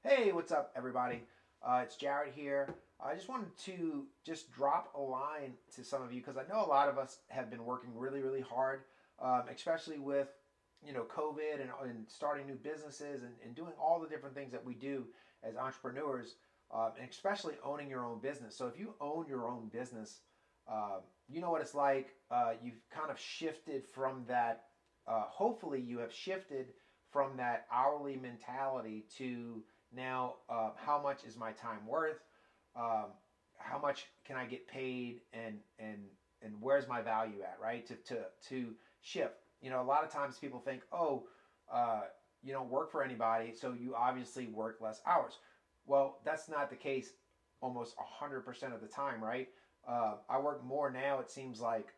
Hey, what's up, everybody? It's Jared here. I just wanted to just drop a line to some of you because I know a lot of us have been working really, really hard, especially with COVID and starting new businesses and doing all the different things that we do as entrepreneurs, and especially owning your own business. So if you own your own business, you know what it's like. You've kind of shifted from that. Hopefully, you have shifted from that hourly mentality to now, how much is my time worth? How much can I get paid, and where's my value at? Right, to shift. A lot of times people think, oh, you don't work for anybody, so you obviously work less hours. Well, that's not the case almost 100% of the time, right? I work more now, it seems like,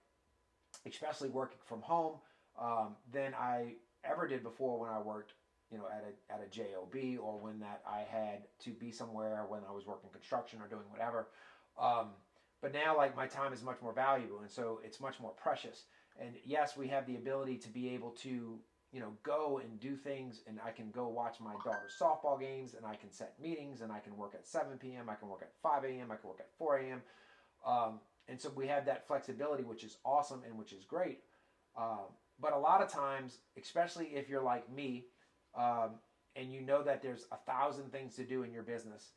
especially working from home, than I ever did before when I worked, at a job, or when that I had to be somewhere when I was working construction or doing whatever. But now, like, my time is much more valuable, and so it's much more precious. And yes, we have the ability to be able to, go and do things, and I can go watch my daughter's softball games, and I can set meetings, and I can work at 7 p.m., I can work at 5 a.m., I can work at 4 a.m. And so we have that flexibility, which is awesome and which is great. But a lot of times, especially if you're like me, and you know that there's 1,000 things to do in your business,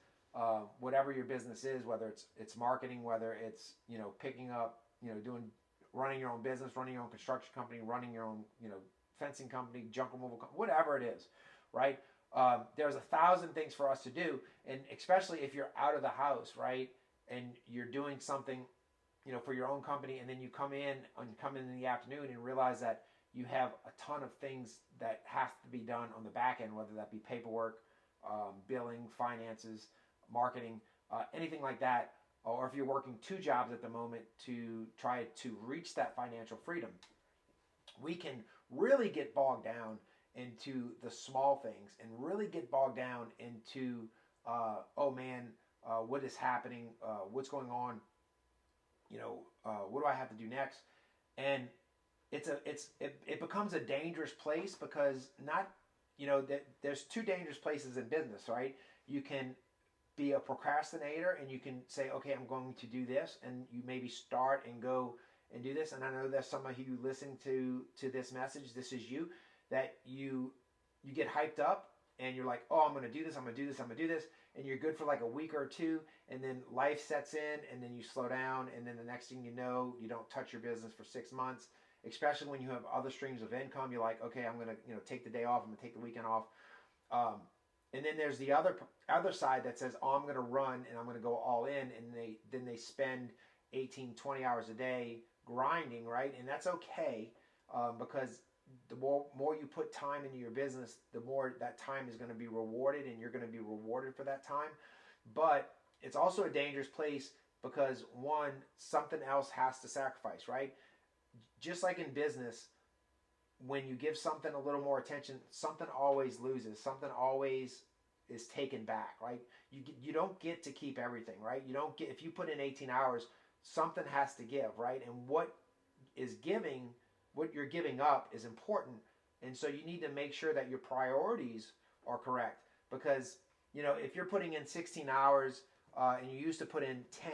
whatever your business is, whether it's marketing, whether it's picking up, running your own business, running your own construction company, running your own fencing company, junk removal company, whatever it is, right? There's 1,000 things for us to do, and especially if you're out of the house, right, and you're doing something for your own company, and then you come in the afternoon and realize that you have a ton of things that has to be done on the back end, whether that be paperwork, billing, finances, marketing, anything like that. Or if you're working 2 jobs at the moment to try to reach that financial freedom, we can really get bogged down into the small things and really get bogged down into, oh man, what is happening? What's going on? What do I have to do next? And it becomes a dangerous place because there's 2 dangerous places in business, right? You can be a procrastinator and you can say, okay, I'm going to do this, and you maybe start and go and do this. And I know there's some of you listening to this message. This is you, that you get hyped up and you're like, oh, I'm going to do this, I'm going to do this, I'm going to do this, and you're good for like a week or 2, and then life sets in, and then you slow down, and then the next thing you know, you don't touch your business for 6 months. Especially when you have other streams of income, you're like, okay, I'm going to take the day off, I'm going to take the weekend off. And then there's the other side that says, oh, I'm going to run and I'm going to go all in, and they spend 18, 20 hours a day grinding, right? And that's okay, because the more you put time into your business, the more that time is going to be rewarded, and you're going to be rewarded for that time. But it's also a dangerous place because, one, something else has to sacrifice, right? Just like in business, when you give something a little more attention, something always loses. Something always is taken back, right? You don't get to keep everything, right? You don't get, if you put in 18 hours, something has to give, right? And what you're giving up is important. And so you need to make sure that your priorities are correct. Because, if you're putting in 16 hours, and you used to put in 10,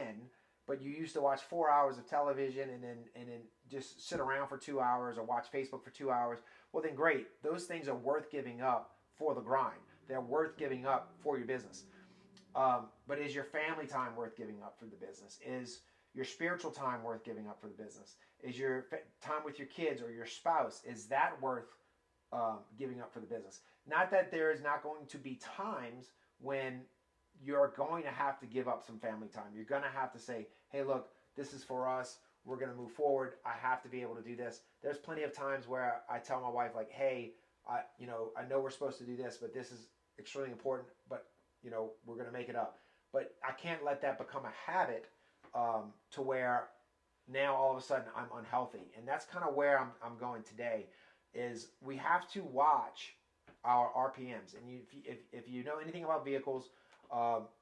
but you used to watch 4 hours of television and then just sit around for 2 hours or watch Facebook for 2 hours, well then great. Those things are worth giving up for the grind. They're worth giving up for your business. But is your family time worth giving up for the business? Is your spiritual time worth giving up for the business? Is your time with your kids or your spouse, is that worth giving up for the business? Not that there is not going to be times when you're going to have to give up some family time. You're going to have to say, hey, look, this is for us. We're going to move forward. I have to be able to do this. There's plenty of times where I tell my wife, like, hey, I know we're supposed to do this, but this is extremely important, but, we're going to make it up. But I can't let that become a habit, to where now all of a sudden I'm unhealthy. And that's kind of where I'm going today, is we have to watch our RPMs. And if you know anything about vehicles,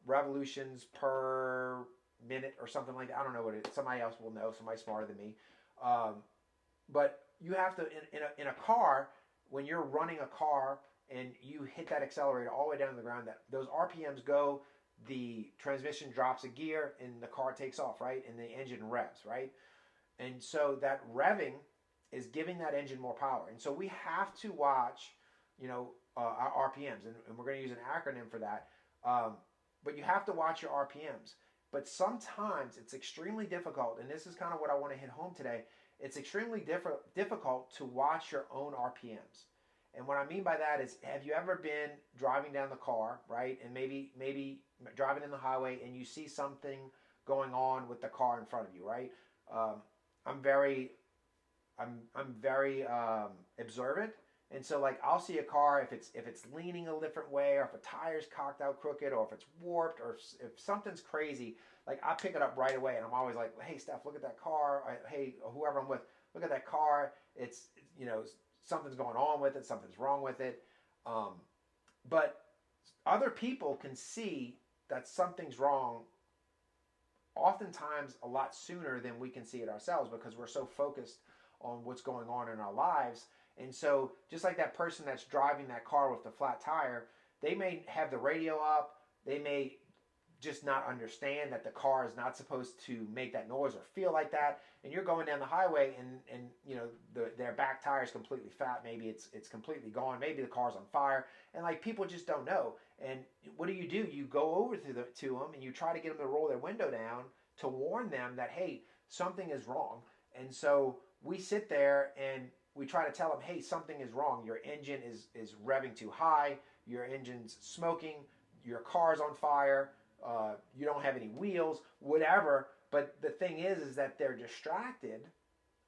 revolutions per minute or something like that. I don't know what it is. Somebody else will know. Somebody smarter than me. But you have to, in a car, when you're running a car, and you hit that accelerator all the way down to the ground, that those RPMs go, the transmission drops a gear, and the car takes off, right? And the engine revs, right? And so that revving is giving that engine more power. And so we have to watch, our RPMs, and we're going to use an acronym for that. But you have to watch your RPMs. But sometimes it's extremely difficult, and this is kind of what I want to hit home today. It's extremely difficult to watch your own RPMs. And what I mean by that is, have you ever been driving down the car, right? And maybe driving in the highway, and you see something going on with the car in front of you, right? I'm very observant, and so like I'll see a car if it's leaning a different way, or if a tire's cocked out crooked, or if it's warped, or if something's crazy, like I pick it up right away, and I'm always like, hey Steph, look at that car. Hey, whoever I'm with, look at that car. It's something's going on with it, something's wrong with it. But other people can see that something's wrong oftentimes a lot sooner than we can see it ourselves, because we're so focused on what's going on in our lives. And so just like that person that's driving that car with the flat tire, they may have the radio up, they may just not understand that the car is not supposed to make that noise or feel like that, and you're going down the highway, and their back tire is completely fat, maybe it's completely gone, maybe the car's on fire, and like people just don't know. And what do? You go over to them, and you try to get them to roll their window down to warn them that, hey, something is wrong. And so we sit there and we try to tell them, hey, something is wrong. Your engine is revving too high, your engine's smoking, your car's on fire, you don't have any wheels, whatever. But the thing is that they're distracted,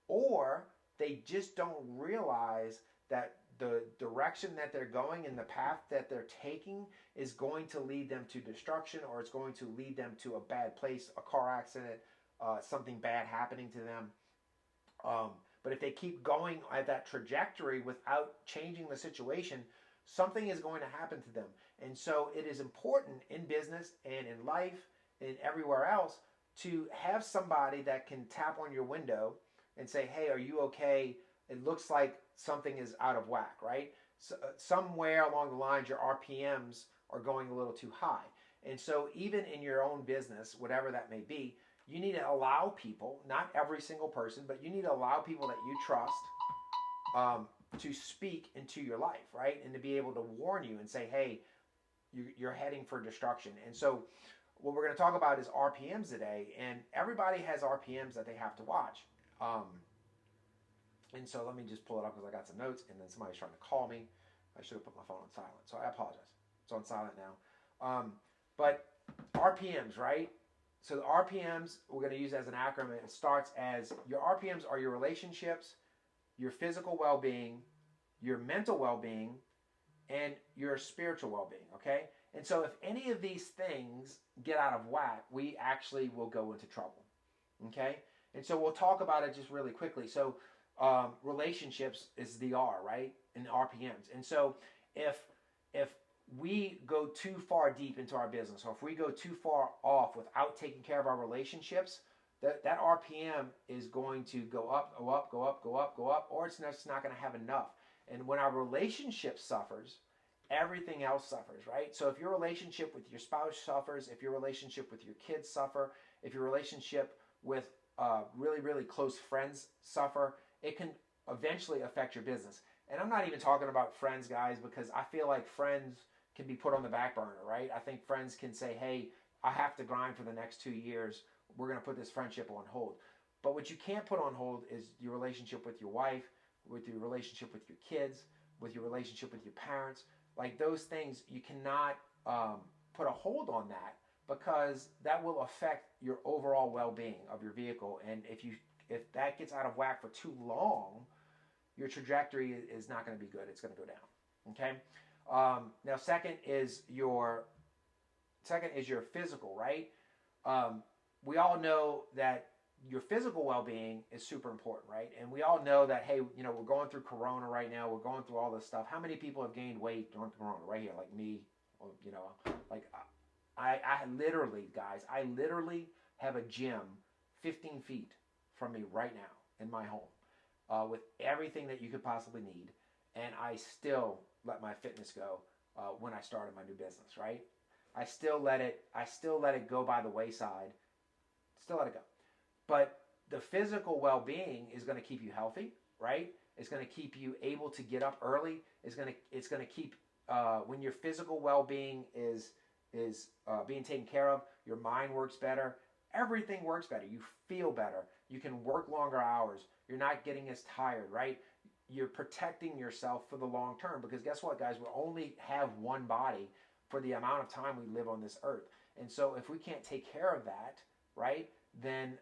or they just don't realize that the direction that they're going and the path that they're taking is going to lead them to destruction, or it's going to lead them to a bad place, a car accident, something bad happening to them. But if they keep going at that trajectory without changing the situation, something is going to happen to them. And so it is important in business and in life and everywhere else to have somebody that can tap on your window and say, hey, are you okay? It looks like something is out of whack, right? So, somewhere along the lines, your RPMs are going a little too high. And so even in your own business, whatever that may be, you need to allow people, not every single person, but you need to allow people that you trust to speak into your life, right? And to be able to warn you and say, hey, you're heading for destruction. And so what we're going to talk about is RPMs today, and everybody has RPMs that they have to watch. And so let me just pull it up because I got some notes, and then somebody's trying to call me. I should have put my phone on silent, so I apologize. It's on silent now. But RPMs, right? So the RPMs, we're going to use as an acronym. It starts as, your RPMs are your relationships, your physical well-being, your mental well-being, and your spiritual well-being, okay? And so if any of these things get out of whack, we actually will go into trouble, okay? And so we'll talk about it just really quickly. So relationships is the R, right, in RPMs. And so if we go too far deep into our business, or if we go too far off without taking care of our relationships, that RPM is going to go up, go up, go up, go up, go up, or it's just not going to have enough. And when our relationship suffers, everything else suffers, right? So if your relationship with your spouse suffers, if your relationship with your kids suffer, if your relationship with really, really close friends suffer, it can eventually affect your business. And I'm not even talking about friends, guys, because I feel like friends can be put on the back burner, right? I think friends can say, hey, I have to grind for the next 2 years. We're going to put this friendship on hold. But what you can't put on hold is your relationship with your wife, with your relationship with your kids, with your relationship with your parents. Like those things, you cannot put a hold on that, because that will affect your overall well-being of your vehicle. And if that gets out of whack for too long, your trajectory is not going to be good. It's going to go down. Okay. Now, second is your physical, right? We all know that your physical well-being is super important, right? And we all know that, hey, we're going through Corona right now. We're going through all this stuff. How many people have gained weight during Corona? Right here, like me. Like I literally, guys, I literally have a gym 15 feet from me right now in my home with everything that you could possibly need. And I still let my fitness go when I started my new business, right? I still let it go by the wayside. Still let it go. But the physical well-being is going to keep you healthy, right? It's going to keep you able to get up early. It's going to keep when your physical well-being is being taken care of, your mind works better. Everything works better. You feel better. You can work longer hours. You're not getting as tired, right? You're protecting yourself for the long term, because guess what, guys? We only have one body for the amount of time we live on this earth. And so if we can't take care of that, right, then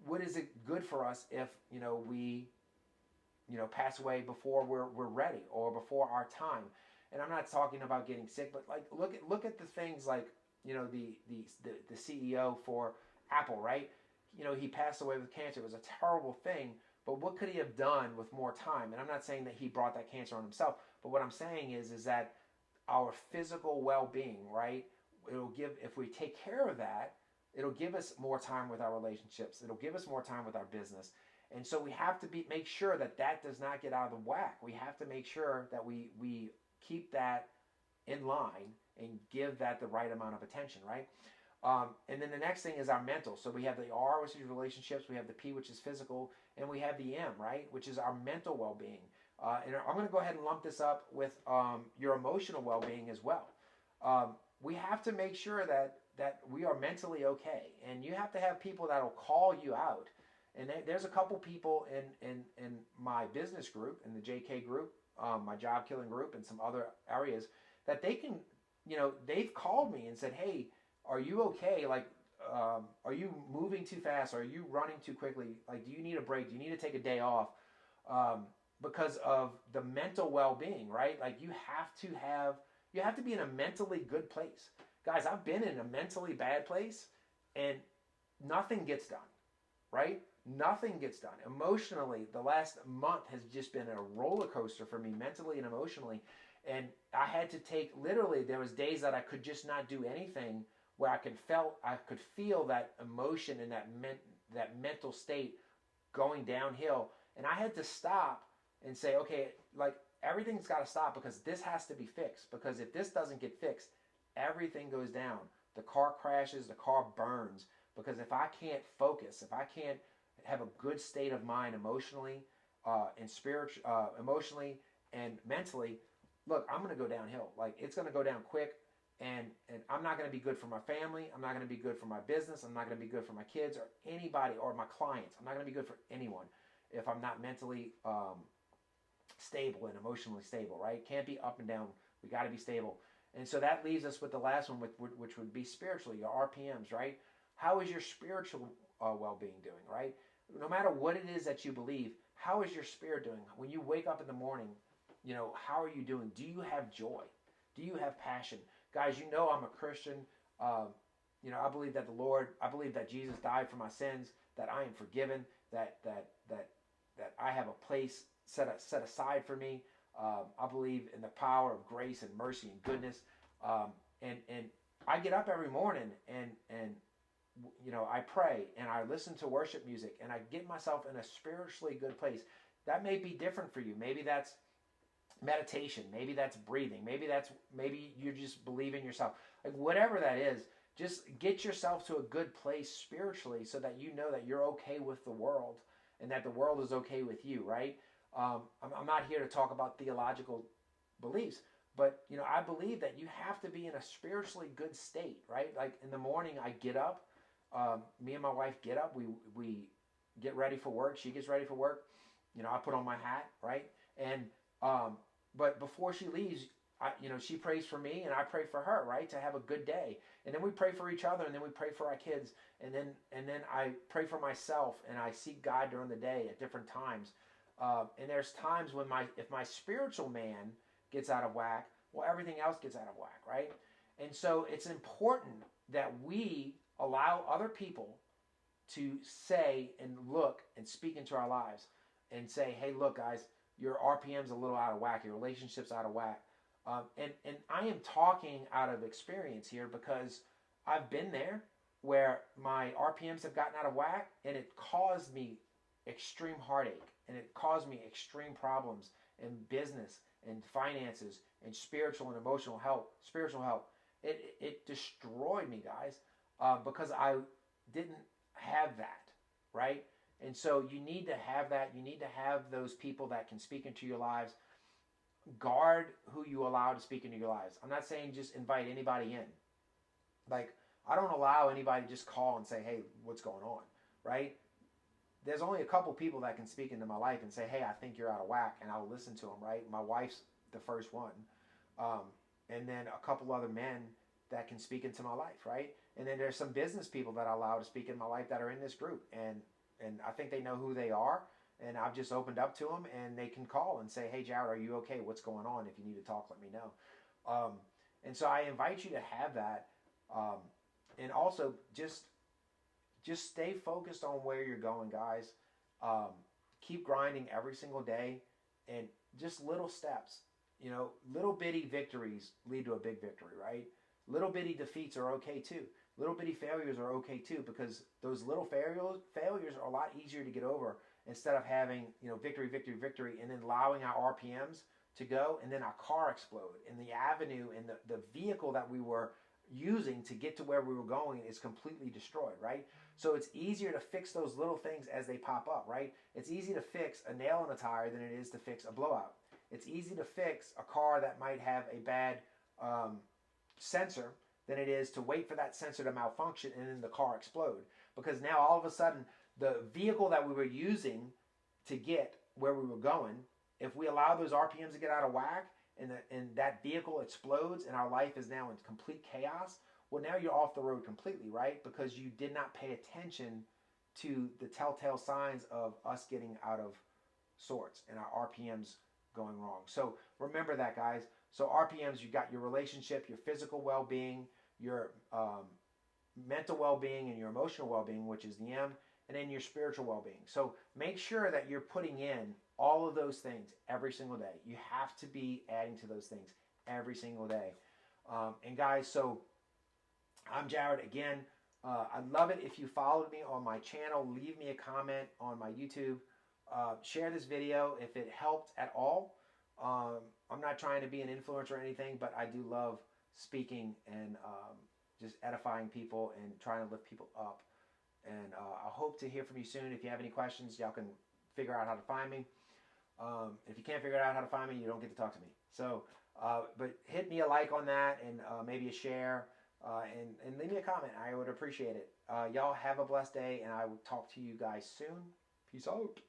what is it good for us if, we, pass away before we're ready or before our time? And I'm not talking about getting sick, but like look at the things like, the CEO for Apple, right? He passed away with cancer. It was a terrible thing, but what could he have done with more time? And I'm not saying that he brought that cancer on himself, but what I'm saying is that our physical well-being, right? If we take care of that, it'll give us more time with our relationships. It'll give us more time with our business. And so we have to make sure that does not get out of whack. We have to make sure that we keep that in line and give that the right amount of attention, right? And then the next thing is our mental. So we have the R, which is relationships. We have the P, which is physical. And we have the M, right, which is our mental well-being. And I'm going to go ahead and lump this up with your emotional well-being as well. We have to make sure that we are mentally okay. And you have to have people that will call you out. And there's a couple people in my business group, in the JK group, my job killing group, and some other areas that they can, they've called me and said, hey, are you okay? Like, are you moving too fast? Are you running too quickly? Like, do you need a break? Do you need to take a day off? Because of the mental well-being, right? Like you have to be in a mentally good place. Guys, I've been in a mentally bad place and nothing gets done, right? Nothing gets done. Emotionally, the last month has just been a roller coaster for me, mentally and emotionally. And I had to take, literally, there was days that I could just not do anything, where I could feel that emotion and that mental state going downhill. And I had to stop and say, okay, like everything's got to stop, because this has to be fixed. Because if this doesn't get fixed, everything goes down. The car crashes, the car burns. Because if I can't focus, if I can't have a good state of mind emotionally, emotionally and mentally, look, I'm going to go downhill. Like it's going to go down quick. And I'm not going to be good for my family. I'm not going to be good for my business. I'm not going to be good for my kids or anybody or my clients. I'm not going to be good for anyone if I'm not mentally stable and emotionally stable, right? Can't be up and down. We got to be stable. And so that leaves us with the last one, which would be spiritually, your R.P.M.S, right? How is your spiritual well-being doing, right? No matter what it is that you believe, how is your spirit doing? When you wake up in the morning, how are you doing? Do you have joy? Do you have passion? Guys, I'm a Christian. I believe that I believe that Jesus died for my sins, that I am forgiven, that I have a place set aside for me. I believe in the power of grace and mercy and goodness. And I get up every morning and I pray and I listen to worship music and I get myself in a spiritually good place. That may be different for you. Maybe that's meditation, maybe that's breathing, maybe you just believe in yourself. Like whatever that is, just get yourself to a good place spiritually so that you know that you're okay with the world and that the world is okay with you, right? I'm not here to talk about theological beliefs, but I believe that you have to be in a spiritually good state, right? Like in the morning I get up, me and my wife get up, we get ready for work, she gets ready for work, I put on my hat, right? And but before she leaves, she prays for me and I pray for her, right? To have a good day. And then we pray for each other and then we pray for our kids. And then I pray for myself and I seek God during the day at different times. And there's times when if my spiritual man gets out of whack, well, everything else gets out of whack, right? And so it's important that we allow other people to say and look and speak into our lives and say, hey, look, guys, your RPM's a little out of whack, your relationship's out of whack. And I am talking out of experience here because I've been there where my RPMs have gotten out of whack and it caused me extreme heartache and it caused me extreme problems in business and finances and spiritual and emotional help, spiritual help. It destroyed me, guys, because I didn't have that, right? And so you need to have that. You need to have those people that can speak into your lives. Guard who you allow to speak into your lives. I'm not saying just invite anybody in. Like, I don't allow anybody to just call and say, hey, what's going on, right? There's only a couple people that can speak into my life and say, hey, I think you're out of whack, and I'll listen to them, right? My wife's the first one. Um, and then a couple other men that can speak into my life, right? And then there's some business people that I allow to speak in my life that are in this group. And I think they know who they are. And I've just opened up to them, and they can call and say, hey, Jared, are you okay? What's going on? If you need to talk, let me know. And so I invite you to have that. And also just stay focused on where you're going, guys. Keep grinding every single day, and just little steps. You know, little bitty victories lead to a big victory, right? Little bitty defeats are okay too. Little bitty failures are okay too, because those little failures are a lot easier to get over, instead of having, victory, victory, victory, and then allowing our RPMs to go, and then our car explode, and the avenue and the vehicle that we were using to get to where we were going is completely destroyed, right? So it's easier to fix those little things as they pop up, right? It's easy to fix a nail in a tire than it is to fix a blowout. It's easy to fix a car that might have a bad sensor than it is to wait for that sensor to malfunction and then the car explode. Because now all of a sudden, the vehicle that we were using to get where we were going, if we allow those RPMs to get out of whack, and that vehicle explodes and our life is now in complete chaos, well, now you're off the road completely, right? Because you did not pay attention to the telltale signs of us getting out of sorts and our RPMs going wrong. So remember that, guys. So RPMs, you've got your relationship, your physical well-being, your mental well-being, and your emotional well-being, which is the M, and then your spiritual well-being. So make sure that you're putting in all of those things every single day. You have to be adding to those things every single day. And guys, so I'm Jared again. I'd love it if you followed me on my channel. Leave me a comment on my YouTube. Share this video if it helped at all. I'm not trying to be an influencer or anything, but I do love speaking and just edifying people and trying to lift people up. And I hope to hear from you soon. If you have any questions, y'all can figure out how to find me. If you can't figure out how to find me, you don't get to talk to me. So, but hit me a like on that, and maybe a share, and leave me a comment. I would appreciate it. Y'all have a blessed day, and I will talk to you guys soon. Peace out.